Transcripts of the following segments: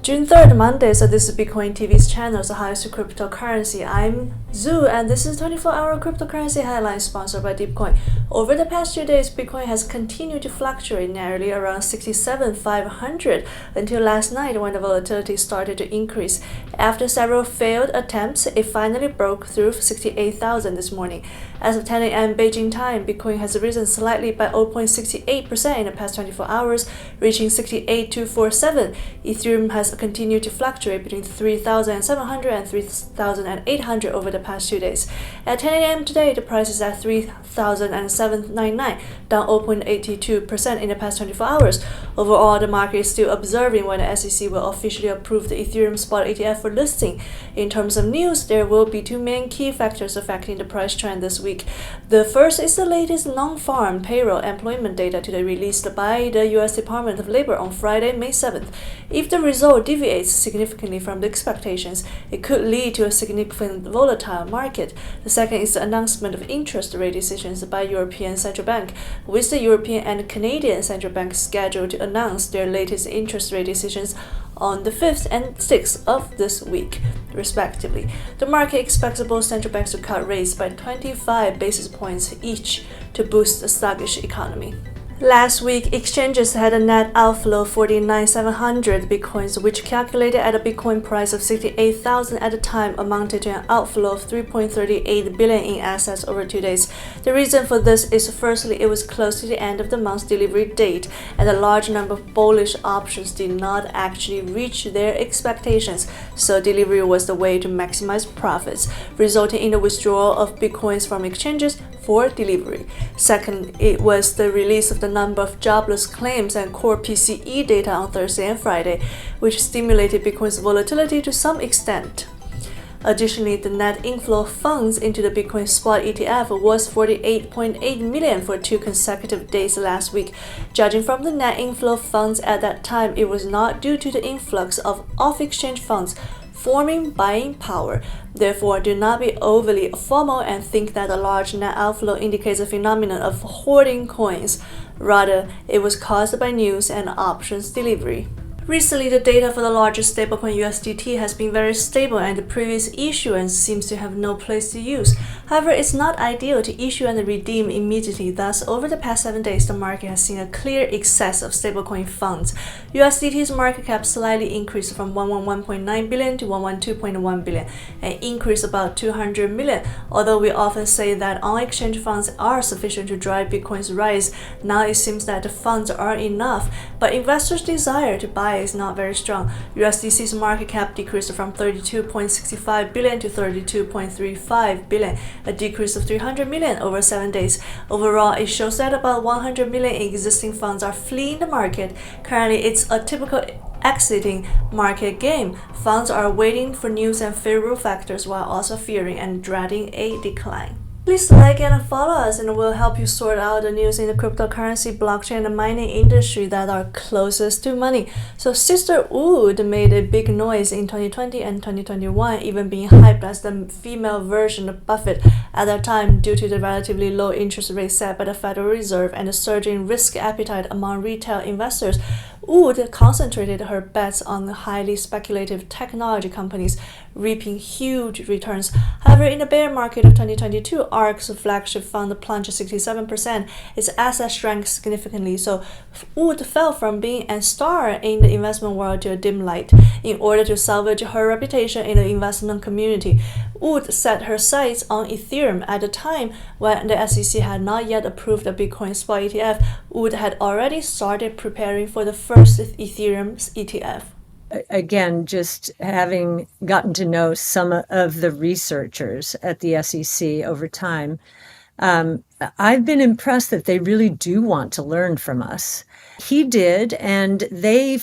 June 3rd, Monday, so this is Bitcoin TV's channel, so how is cryptocurrency? I'm Zoo, and this is 24-hour cryptocurrency headline sponsored by Bitcoin. Over the past 2 days, Bitcoin has continued to fluctuate nearly around 67,500 until last night when the volatility started to increase. After several failed attempts, it finally broke through 68,000 this morning. As of 10 a.m. Beijing time, Bitcoin has risen slightly by 0.68% in the past 24 hours, reaching 68,247. Ethereum has continued to fluctuate between 3,700 and 3,800 over the past 2 days. At 10 a.m. today, the price is at 3,799, down 0.82% in the past 24 hours. Overall, the market is still observing when the SEC will officially approve the Ethereum spot ETF for listing. In terms of news, there will be two main key factors affecting the price trend this week. The first is the latest non-farm payroll employment data to be released by the U.S. Department of Labor on Friday, May 7th. If the result deviates significantly from the expectations, it could lead to a significant volatile market. The second is the announcement of interest rate decisions by European Central Bank, with the European and Canadian Central Bank scheduled to announce their latest interest rate decisions on the 5th and 6th of this week, respectively. The market expects both central banks to cut rates by 25 basis points each to boost the sluggish economy. Last week, exchanges had a net outflow of 49,700 bitcoins, which calculated at a Bitcoin price of 68,000 at the time amounted to an outflow of 3.38 billion in assets over 2 days. The reason for this is firstly, it was close to the end of the month's delivery date, and a large number of bullish options did not actually reach their expectations, so delivery was the way to maximize profits, resulting in the withdrawal of bitcoins from exchanges for delivery. Second, it was the release of the number of jobless claims and core PCE data on Thursday and Friday, which stimulated Bitcoin's volatility to some extent. Additionally, the net inflow of funds into the Bitcoin spot ETF was 48.8 million for 2 consecutive days last week. Judging from the net inflow of funds at that time, it was not due to the influx of off-exchange funds forming buying power. Therefore, do not be overly formal and think that a large net outflow indicates a phenomenon of hoarding coins. Rather, it was caused by news and options delivery. Recently, the data for the largest stablecoin USDT has been very stable, and the previous issuance seems to have no place to use. However, it's not ideal to issue and redeem immediately. Thus, over the past 7 days, the market has seen a clear excess of stablecoin funds. USDT's market cap slightly increased from 111.9 billion to 112.1 billion, an increase about 200 million. Although we often say that on-exchange funds are sufficient to drive Bitcoin's rise, now it seems that the funds are enough, but investors' desire to buy is not very strong. USDC's market cap decreased from 32.65 billion to 32.35 billion, a decrease of 300 million over 7 days. Overall, it shows that about 100 million existing funds are fleeing the market. Currently, it's a typical exiting market game. Funds are waiting for news and favorable factors while also fearing and dreading a decline. Please like and follow us, and we'll help you sort out the news in the cryptocurrency, blockchain, and mining industry that are closest to money. So Sister Wood made a big noise in 2020 and 2021, even being hyped as the female version of Buffett at that time due to the relatively low interest rate set by the Federal Reserve and the surging risk appetite among retail investors. Wood concentrated her bets on highly speculative technology companies, reaping huge returns. However, in the bear market of 2022, ARK's flagship fund plunged 67%. Its assets shrank significantly, so Wood fell from being a star in the investment world to a dim light. In order to salvage her reputation in the investment community, Wood set her sights on Ethereum. At the time when the SEC had not yet approved a Bitcoin spot ETF, Wood had already started preparing for the first Ethereum ETF. Again, just having gotten to know some of the researchers at the SEC over time, I've been impressed that they really do want to learn from us. He did, and they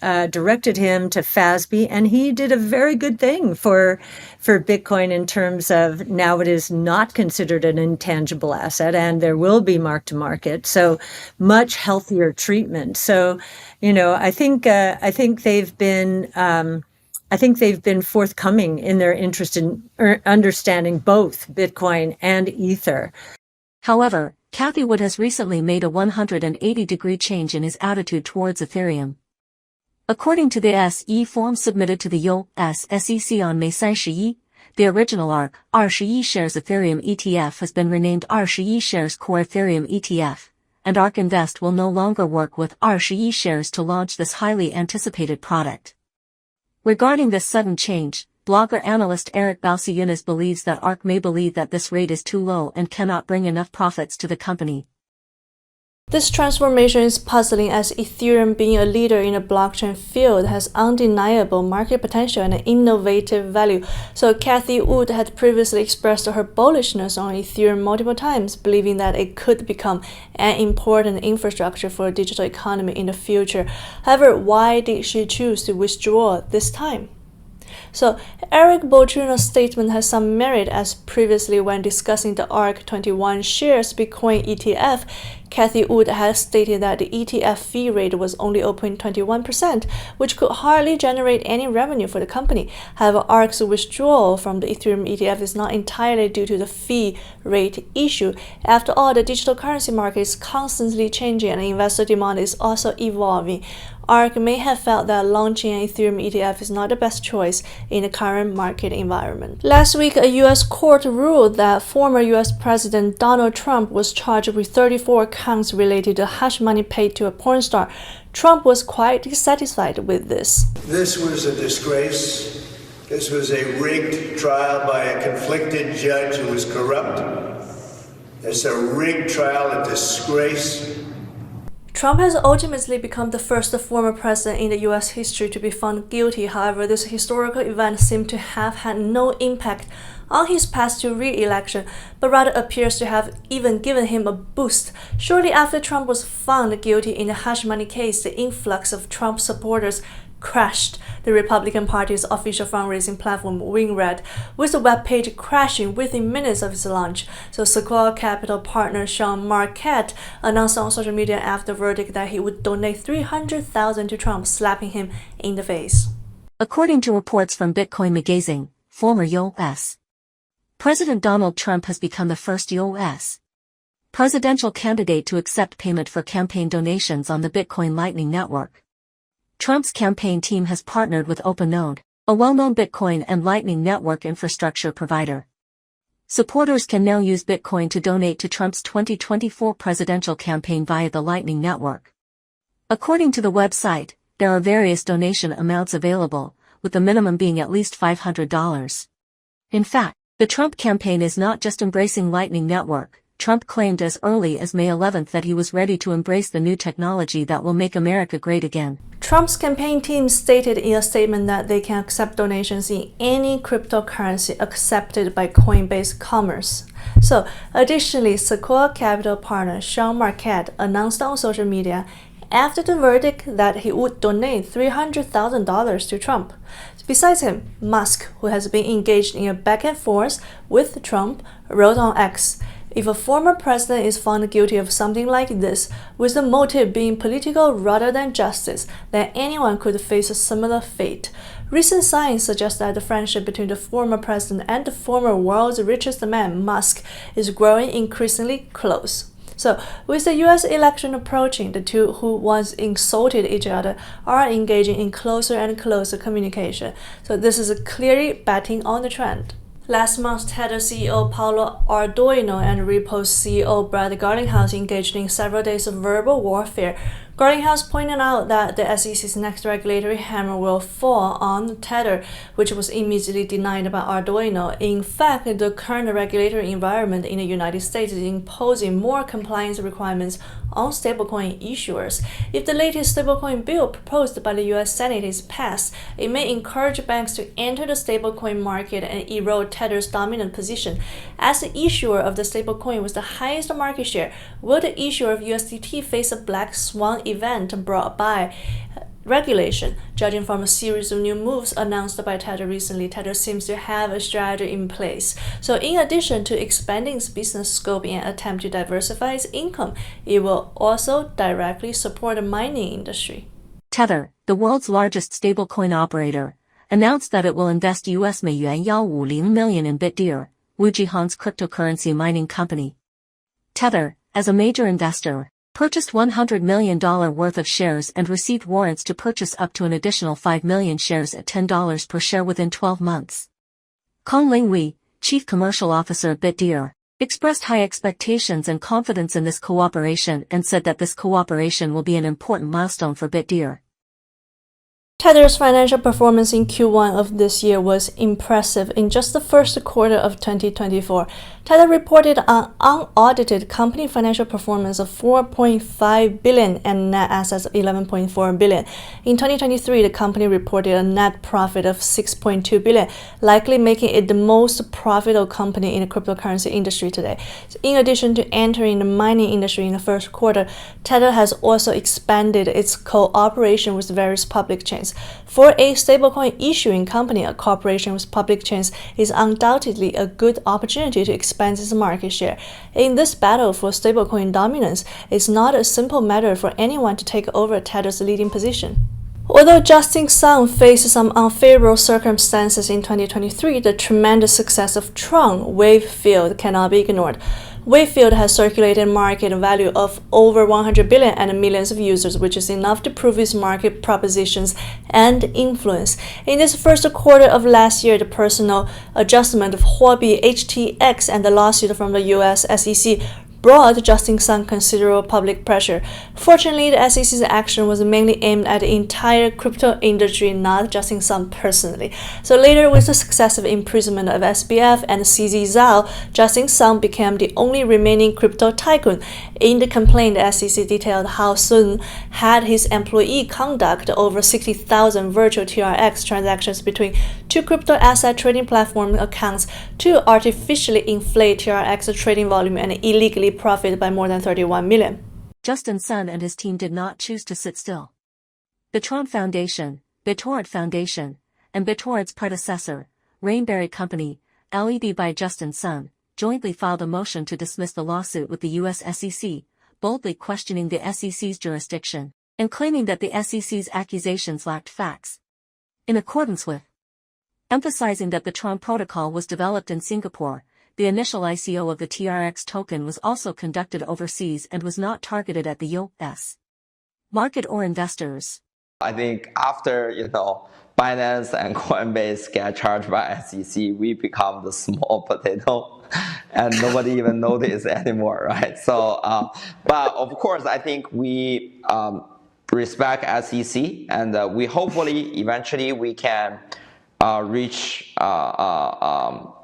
directed him to FASB, and he did a very good thing for Bitcoin in terms of now it is not considered an intangible asset, and there will be mark to market, so much healthier treatment. So, I think they've been. I think they've been forthcoming in their interest in understanding both Bitcoin and Ether. However, Cathie Wood has recently made a 180-degree change in his attitude towards Ethereum. According to the SE form submitted to the US SEC on May 31, the original ARK 21 shares Ethereum ETF has been renamed ARK 21 shares Core Ethereum ETF, and ARK Invest will no longer work with ARK 21 shares to launch this highly anticipated product. Regarding this sudden change, blogger analyst Eric Balciunas believes that ARK may believe that this rate is too low and cannot bring enough profits to the company. This transformation is puzzling as Ethereum, being a leader in the blockchain field, has undeniable market potential and innovative value. So Cathie Wood had previously expressed her bullishness on Ethereum multiple times, believing that it could become an important infrastructure for the digital economy in the future. However, why did she choose to withdraw this time? So Eric Balciunas' statement has some merit, as previously when discussing the ARK 21 shares Bitcoin ETF, Cathie Wood has stated that the ETF fee rate was only 0.21%, which could hardly generate any revenue for the company. However, ARK's withdrawal from the Ethereum ETF is not entirely due to the fee rate issue. After all, the digital currency market is constantly changing and investor demand is also evolving. ARK may have felt that launching an Ethereum ETF is not the best choice in the current market environment. Last week, a U.S. court ruled that former U.S. President Donald Trump was charged with 34 counts related to hush money paid to a porn star. Trump was quite dissatisfied with this. This was a disgrace. This was a rigged trial by a conflicted judge who was corrupt. It's a rigged trial, a disgrace. Trump has ultimately become the first former president in the U.S. history to be found guilty. However, this historical event seemed to have had no impact on his path to re-election, but rather appears to have even given him a boost. Shortly after Trump was found guilty in the hush money case, the influx of Trump supporters crashed the Republican Party's official fundraising platform WinRed, with the webpage crashing within minutes of its launch. So Sequoia Capital partner Sean Marquette announced on social media after the verdict that he would donate $300,000 to Trump, slapping him in the face. According to reports from Bitcoin Magazine, former U.S. President Donald Trump has become the first U.S. presidential candidate to accept payment for campaign donations on the Bitcoin Lightning Network. Trump's campaign team has partnered with OpenNode, a well-known Bitcoin and Lightning Network infrastructure provider. Supporters can now use Bitcoin to donate to Trump's 2024 presidential campaign via the Lightning Network. According to the website, there are various donation amounts available, with the minimum being at least $500. In fact, the Trump campaign is not just embracing Lightning Network. Trump claimed as early as May 11 that he was ready to embrace the new technology that will make America great again. Trump's campaign team stated in a statement that they can accept donations in any cryptocurrency accepted by Coinbase Commerce. So, additionally, Sequoia Capital partner Sean Marquette announced on social media after the verdict that he would donate $300,000 to Trump. Besides him, Musk, who has been engaged in a back and forth with Trump, wrote on X, "If a former president is found guilty of something like this, with the motive being political rather than justice, then anyone could face a similar fate." Recent signs suggest that the friendship between the former president and the former world's richest man, Musk, is growing increasingly close. So, with the US election approaching, the two who once insulted each other are engaging in closer and closer communication. So this is clearly betting on the trend. Last month, Tether CEO Paolo Ardoino and Repo's CEO Brad Garlinghouse engaged in several days of verbal warfare. Garlinghouse pointed out that the SEC's next regulatory hammer will fall on Tether, which was immediately denied by Ardoino. In fact, the current regulatory environment in the United States is imposing more compliance requirements on stablecoin issuers. If the latest stablecoin bill proposed by the US Senate is passed, it may encourage banks to enter the stablecoin market and erode Tether's dominant position. As the issuer of the stablecoin with the highest market share, will the issuer of USDT face a black swan event brought by regulation? Judging from a series of new moves announced by Tether recently, Tether seems to have a strategy in place. So in addition to expanding its business scope in an attempt to diversify its income, it will also directly support the mining industry. Tether, the world's largest stablecoin operator, announced that it will invest US $150 million in BitDeer, Wujihan's cryptocurrency mining company. Tether, as a major investor, purchased $100 million worth of shares and received warrants to purchase up to an additional 5 million shares at $10 per share within 12 months. Conglin Wei, Chief Commercial Officer of BitDeer, expressed high expectations and confidence in this cooperation and said that this cooperation will be an important milestone for BitDeer. Tether's financial performance in Q1 of this year was impressive. In just the first quarter of 2024, Tether reported an unaudited company financial performance of $4.5 billion and net assets of $11.4 billion. In 2023, the company reported a net profit of $6.2 billion, likely making it the most profitable company in the cryptocurrency industry today. In addition to entering the mining industry in the first quarter, Tether has also expanded its cooperation with various public chains. For a stablecoin issuing company, a cooperation with public chains is undoubtedly a good opportunity to expand its market share. In this battle for stablecoin dominance, it's not a simple matter for anyone to take over Tether's leading position. Although Justin Sun faced some unfavorable circumstances in 2023, the tremendous success of Tron wave field cannot be ignored. Wayfield has circulated market value of over 100 billion and millions of users, which is enough to prove its market propositions and influence. In this first quarter of last year, the personal adjustment of Huobi HTX and the lawsuit from the US SEC brought Justin Sun considerable public pressure. Fortunately, the SEC's action was mainly aimed at the entire crypto industry, not Justin Sun personally. So later, with the successive imprisonment of SBF and CZ Zhao, Justin Sun became the only remaining crypto tycoon. In the complaint, the SEC detailed how Sun had his employee conduct over 60,000 virtual TRX transactions between two crypto asset trading platform accounts to artificially inflate TRX trading volume and illegally profit by more than 31 million. Justin Sun and his team did not choose to sit still. The Tron Foundation, BitTorrent Foundation, and BitTorrent's predecessor, Rainberry Company, led by Justin Sun, jointly filed a motion to dismiss the lawsuit with the US SEC, boldly questioning the SEC's jurisdiction, and claiming that the SEC's accusations lacked facts. In accordance with, emphasizing that the Tron protocol was developed in Singapore, the initial ICO of the TRX token was also conducted overseas and was not targeted at the US market or investors. I think after, Binance and Coinbase get charged by SEC, we become the small potato and nobody even notice anymore, right? So, but of course, I think we respect SEC and we hopefully eventually we can reach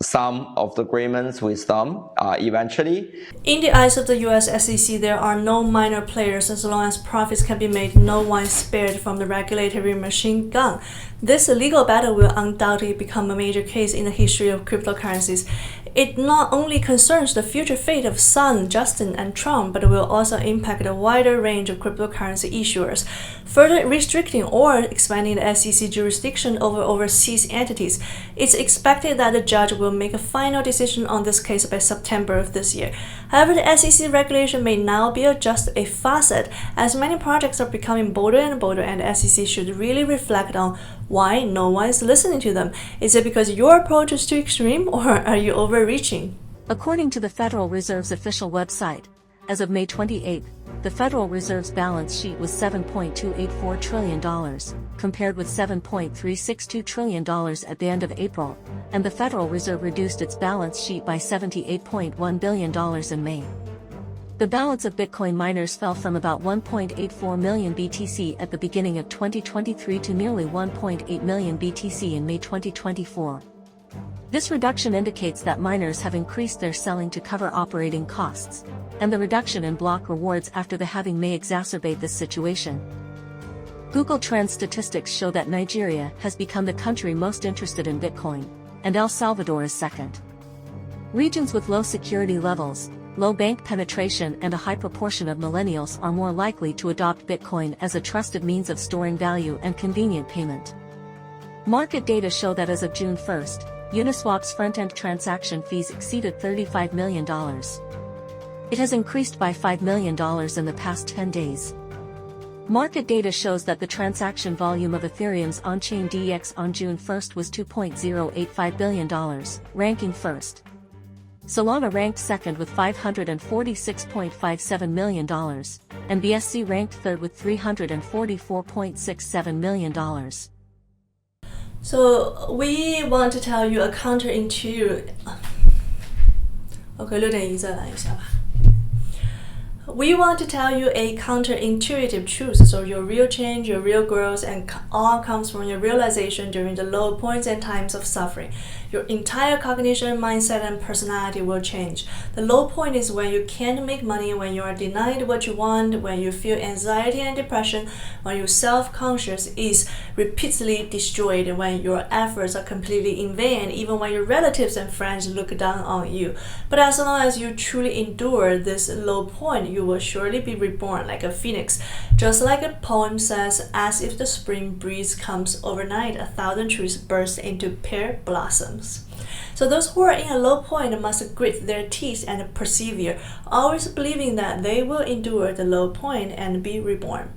some of the agreements with them eventually. In the eyes of the US SEC, there are no minor players. As long as profits can be made, no one is spared from the regulatory machine gun. This legal battle will undoubtedly become a major case in the history of cryptocurrencies. It not only concerns the future fate of Sun, Justin, and Tron, but will also impact a wider range of cryptocurrency issuers, further restricting or expanding the SEC jurisdiction over overseas entities. It's expected that the judge will make a final decision on this case by September of this year. However, the SEC regulation may now be just a facet, as many projects are becoming bolder and bolder, and the SEC should really reflect on why no one is listening to them. Is it because your approach is too extreme, or are you overreaching? According to the Federal Reserve's official website, as of May 28, the Federal Reserve's balance sheet was $7.284 trillion, compared with $7.362 trillion at the end of April, and the Federal Reserve reduced its balance sheet by $78.1 billion in May. The balance of Bitcoin miners fell from about 1.84 million BTC at the beginning of 2023 to nearly 1.8 million BTC in May 2024. This reduction indicates that miners have increased their selling to cover operating costs, and the reduction in block rewards after the halving may exacerbate this situation. Google Trends statistics show that Nigeria has become the country most interested in Bitcoin, and El Salvador is second. Regions with low security levels, low bank penetration, and a high proportion of millennials are more likely to adopt Bitcoin as a trusted means of storing value and convenient payment. Market data show that as of June 1st, Uniswap's front-end transaction fees exceeded $35 million. It has increased by $5 million in the past 10 days. Market data shows that the transaction volume of Ethereum's on-chain DEX on June 1st was $2.085 billion, ranking first. Solana ranked second with $546.57 million, and BSC ranked third with $344.67 million. So we want to tell you a counterintuitive. Okay, 6.1再来一下吧。We want to tell you a counterintuitive truth, so your real change, your real growth, and all comes from your realization during the low points and times of suffering. Your entire cognition, mindset, and personality will change. The low point is when you can't make money, when you are denied what you want, when you feel anxiety and depression, when your self-conscious is repeatedly destroyed, when your efforts are completely in vain, even when your relatives and friends look down on you. But as long as you truly endure this low point, you will surely be reborn like a phoenix. Just like a poem says, as if the spring breeze comes overnight, 1,000 trees burst into pear blossoms. So those who are in a low point must grit their teeth and persevere, always believing that they will endure the low point and be reborn.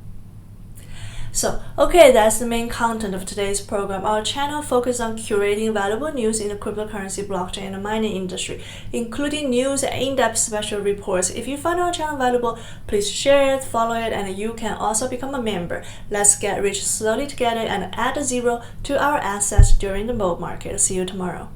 So, okay, that's the main content of today's program. Our channel focuses on curating valuable news in the cryptocurrency, blockchain, and mining industry, including news and in-depth special reports. If you find our channel valuable, please share it, follow it, and you can also become a member. Let's get rich slowly together and add a zero to our assets during the bull market. See you tomorrow.